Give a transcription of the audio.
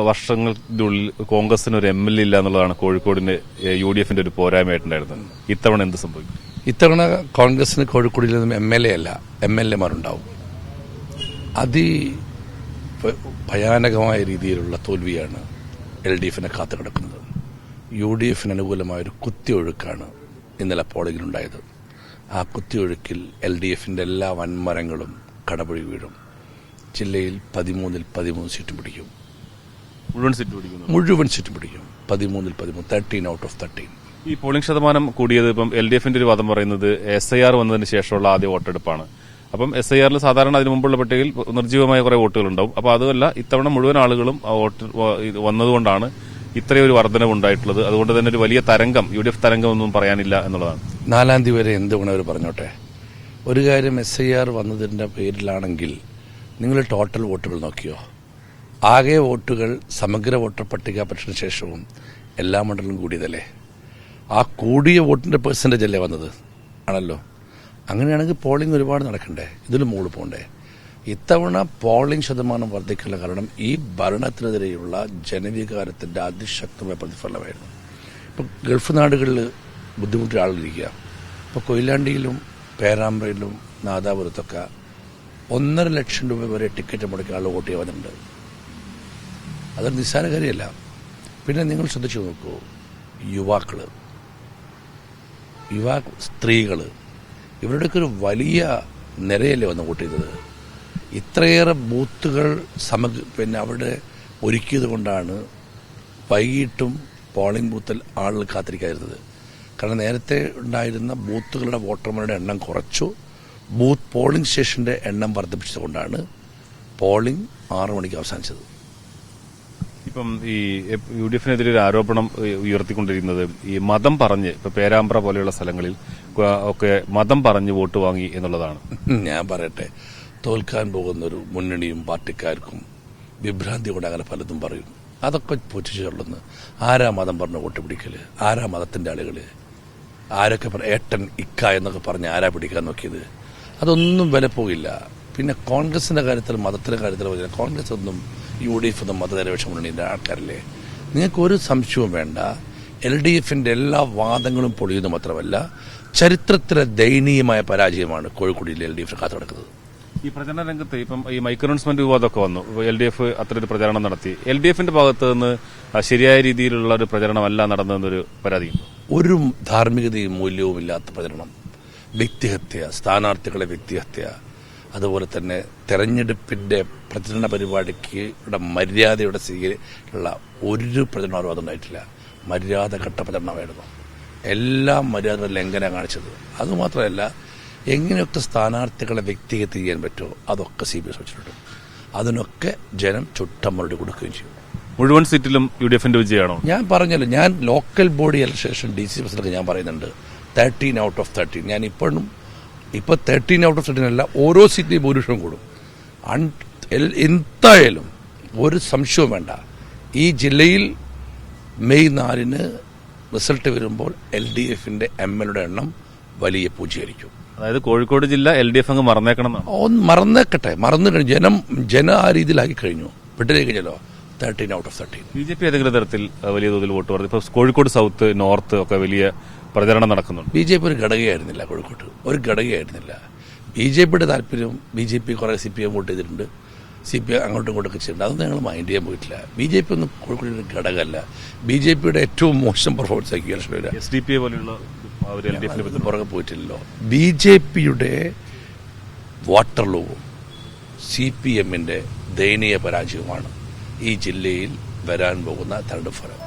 വർഷങ്ങളുടെ ഉള്ളിൽ കോൺഗ്രസിന് ഒരു MLA ഇല്ല എന്നുള്ളതാണ് കോഴിക്കോടിന് UDF-ന്റെ ഒരു പോരായ്മയായിട്ടുണ്ടായിരുന്നത്. ഇത്തവണ എന്ത് സംഭവിക്കും? ഇത്തവണ കോൺഗ്രസിന് കോഴിക്കോടിൽ നിന്നും MLA അല്ല MLA-മാരുണ്ടാവും. ഭയാനകമായ രീതിയിലുള്ള തോൽവിയാണ് LDF-നെ കാത്തുകിടക്കുന്നത്. UDF-ന് അനുകൂലമായൊരു കുത്തിയൊഴുക്കാണ് ഇന്നലെ പോളിംഗിലുണ്ടായത്. ആ കുത്തിയൊഴുക്കിൽ LDF-ന്റെ എല്ലാ വൻമരങ്ങളും കടപുഴി വീഴും. ജില്ലയിൽ 13-ൽ 13 സീറ്റും പിടിക്കും. മുഴുവൻ സീറ്റും പിടിക്കും. 13-ൽ 13, 13 ഔട്ട് ഓഫ് 13. ഈ പോളിംഗ് ശതമാനം കൂടിയത് ഇപ്പം LDF-ന്റെ ഒരു വാദം പറയുന്നത് SIR വന്നതിന് ശേഷമുള്ള ആദ്യ വോട്ടെടുപ്പാണ്. അപ്പം SIR-ൽ സാധാരണ അതിന് മുമ്പുള്ള പട്ടികയിൽ നിർജ്ജീവമായ കുറെ വോട്ടുകൾ ഉണ്ടാവും. അപ്പോൾ അതുമല്ല, ഇത്തവണ മുഴുവൻ ആളുകളും വോട്ട് വന്നതുകൊണ്ടാണ് ഇത്രയൊരു വർധനവ് ഉണ്ടായിട്ടുള്ളത്. അതുകൊണ്ട് തന്നെ ഒരു വലിയ തരംഗം, UDF തരംഗം ഒന്നും പറയാനില്ല എന്നുള്ളതാണ്. 4-ാം തീയതി വരെ എന്ത് വേണവർ പറഞ്ഞോട്ടെ. ഒരു കാര്യം, SIR വന്നതിന്റെ പേരിലാണെങ്കിൽ നിങ്ങൾ ടോട്ടൽ വോട്ടുകൾ നോക്കിയോ? ആകെ വോട്ടുകൾ സമഗ്ര വോട്ടർ പട്ടിക പരിശോധന ശേഷവും എല്ലാ മണ്ഡലവും കൂടിയതല്ലേ? ആ കൂടിയ വോട്ടിന്റെ പെർസെന്റേജ് അല്ലേ വന്നത്? ആണല്ലോ. അങ്ങനെയാണെങ്കിൽ പോളിംഗ് ഒരുപാട് നടക്കണ്ടേ? ഇതിലും മുകളിൽ പോകണ്ടേ? ഇത്തവണ പോളിംഗ് ശതമാനം വർദ്ധിക്കാനുള്ള കാരണം ഈ ഭരണത്തിനെതിരെയുള്ള ജനവികാരത്തിന്റെ അതിശക്തമായ പ്രതിഫലനമായിരുന്നു. ഇപ്പം ഗൾഫ് നാടുകളിൽ ബുദ്ധിമുട്ടിയ ആളിരിക്കുക. ഇപ്പോൾ കൊയിലാണ്ടിയിലും പേരാമ്പ്രയിലും നാദാപുരത്തൊക്കെ 1.5 ലക്ഷം രൂപ വരെ ടിക്കറ്റ് മുടക്കി ആൾ വോട്ട് ചെയ്യാൻ വന്നിട്ടുണ്ട്. അതൊരു നിസ്സാര കാര്യമല്ല. പിന്നെ നിങ്ങൾ ശ്രദ്ധിച്ചു നോക്കൂ, സ്ത്രീകൾ, ഇവരുടെയൊക്കെ ഒരു വലിയ നിരയല്ലേ വന്ന് വോട്ട് ചെയ്തത്. ഇത്രയേറെ ബൂത്തുകൾ പിന്നെ അവിടെ ഒരുക്കിയത് കൊണ്ടാണ് വൈകിട്ടും പോളിംഗ് ബൂത്തിൽ ആളുകൾ കാത്തിരിക്കാതിരുന്നത്. കാരണം നേരത്തെ ഉണ്ടായിരുന്ന ബൂത്തുകളുടെ വോട്ടർമാരുടെ എണ്ണം കുറച്ചു, പോളിംഗ് സ്റ്റേഷന്റെ എണ്ണം വർദ്ധിപ്പിച്ചതുകൊണ്ടാണ് പോളിംഗ് 6 മണിക്ക് അവസാനിച്ചത്. ഇപ്പം ഈ UDF-നെതിരെ ഒരു ആരോപണം ഉയർത്തിക്കൊണ്ടിരിക്കുന്നത് ഈ മതം പറഞ്ഞ്, ഇപ്പൊ പേരാമ്പ്ര പോലെയുള്ള സ്ഥലങ്ങളിൽ ഒക്കെ മതം പറഞ്ഞ് വോട്ട് വാങ്ങി എന്നുള്ളതാണ്. ഞാൻ പറയട്ടെ, തോൽക്കാൻ പോകുന്നൊരു മുന്നണിയും പാർട്ടിക്കാർക്കും വിഭ്രാന്തി കൊണ്ട് അങ്ങനെ പലതും പറയും. അതൊക്കെ പൊറ്റിച്ചുള്ളുന്നു. ആരാ മതം പറഞ്ഞ് വോട്ട് പിടിക്കല്? ആരാ മതത്തിന്റെ ആളുകള്? ആരൊക്കെ ഏട്ടൻ ഇക്ക എന്നൊക്കെ പറഞ്ഞ് ആരാ പിടിക്കാൻ നോക്കിയത്? അതൊന്നും വില പോകില്ല. പിന്നെ കോൺഗ്രസിന്റെ കാര്യത്തിൽ, മതത്തിന്റെ കാര്യത്തിൽ പറഞ്ഞാൽ കോൺഗ്രസ് ഒന്നും UDF ഒന്നും മതനിരപേക്ഷ മുന്നണിയുടെ ആൾക്കാരല്ലേ? നിങ്ങൾക്ക് ഒരു സംശയവും വേണ്ട. LDF-ന്റെ എല്ലാ വാദങ്ങളും പൊളിയുന്നു മാത്രമല്ല, ചരിത്രത്തിലെ ദയനീയമായ പരാജയമാണ് കോഴിക്കോടിൽ LDF കാത്തു കിടക്കുന്നത്. ഈ പ്രചരണ രംഗത്ത് ഇപ്പം ഈ മൈക്രോ അനൗൺസ്മെന്റ് വിവാദമൊക്കെ വന്നു. LDF അത്രയൊരു പ്രചരണം നടത്തി. LDF-ന്റെ ഭാഗത്ത് നിന്ന് ശരിയായ രീതിയിലുള്ള ഒരു പ്രചരണമല്ല നടന്നതെന്നൊരു പരാതിയുണ്ട്. ഒരു ധാർമ്മികതയും മൂല്യവും ഇല്ലാത്ത പ്രചരണം, വ്യക്തിഹത്യ, സ്ഥാനാർത്ഥികളെ വ്യക്തിഹത്യ, അതുപോലെ തന്നെ തെരഞ്ഞെടുപ്പിന്റെ പ്രചരണ പരിപാടിക്ക് മര്യാദയുടെ സ്വീകരിച്ചുള്ള ഒരു പ്രചരണം അതുണ്ടായിട്ടില്ല. മര്യാദ ഘട്ട പ്രചരണമായിരുന്നു. എല്ലാം മര്യാദ ലംഘനം കാണിച്ചത്. അതുമാത്രമല്ല, എങ്ങനെയൊക്കെ സ്ഥാനാർത്ഥികളെ വ്യക്തിഹത്യ ചെയ്യാൻ പറ്റുമോ അതൊക്കെ CBI വെച്ചിട്ടുണ്ട്. അതിനൊക്കെ ജനം ചുട്ടമറുപടി കൊടുക്കുകയും ചെയ്യും. മുഴുവൻ സീറ്റിലും UDF-ന്റെ വിജയമാണോ? ഞാൻ പറഞ്ഞല്ലോ, ഞാൻ local body election DC president ഞാൻ പറയുന്നുണ്ട് 13 ഔട്ട് ഓഫ് 13. ഞാൻ ഇപ്പൊ 13 ഔട്ട് ഓഫ് 13 അല്ല, ഓരോ സീറ്റിലും ഭൂരിപക്ഷം കൂടും. എന്തായാലും ഒരു സംശയവും വേണ്ട. ഈ ജില്ലയിൽ മെയ് 4-ന് റിസൾട്ട് വരുമ്പോൾ LDF-ന്റെ MLA എണ്ണം വലിയ പൂജ്യമായിരിക്കും. അതായത് കോഴിക്കോട് ജില്ല LDF അങ്ങ് മറന്നേക്കണം. മറന്നേക്കട്ടെ, മറന്നു കഴിഞ്ഞു. ജനം ആ രീതിയിലാക്കി കഴിഞ്ഞു, വിട്ടേ കഴിഞ്ഞല്ലോ. 13 ഔട്ട് ഓഫ് 13. BJP ഏതെങ്കിലും തരത്തിൽ വലിയ തോതിൽ വോട്ട് വർദ്ധിച്ചു? ഇപ്പൊ കോഴിക്കോട് സൗത്ത്, നോർത്ത് ഒക്കെ വലിയ പ്രചരണം നടക്കുന്നുണ്ട്. BJP ഒരു ഘടകയായിരുന്നില്ല കോഴിക്കോട്ട്, ഒരു ഘടകയായിരുന്നില്ല. BJPയുടെ താല്പര്യം, BJP കുറെ CPM വോട്ട് ചെയ്തിട്ടുണ്ട്, CPM അങ്ങോട്ടും ഇങ്ങോട്ടൊക്കെ ചെയ്തിട്ടുണ്ട്. അതൊന്നും ഞങ്ങൾ മൈൻഡ് ചെയ്യാൻ പോയിട്ടില്ല. BJP ഒന്നും കോഴിക്കോട് ഘടകമല്ല. BJPയുടെ ഏറ്റവും മോശം പെർഫോമൻസ് ആക്കി SDPI പോലെയുള്ള പുറകെ പോയിട്ടില്ലല്ലോ. BJPയുടെ വാട്ടർലൂവും CPM-ന്റെ ദയനീയ പരാജയവുമാണ് ഈ ജില്ലയിൽ വരാൻ പോകുന്ന തെരഞ്ഞെടുപ്പ് ഫലം.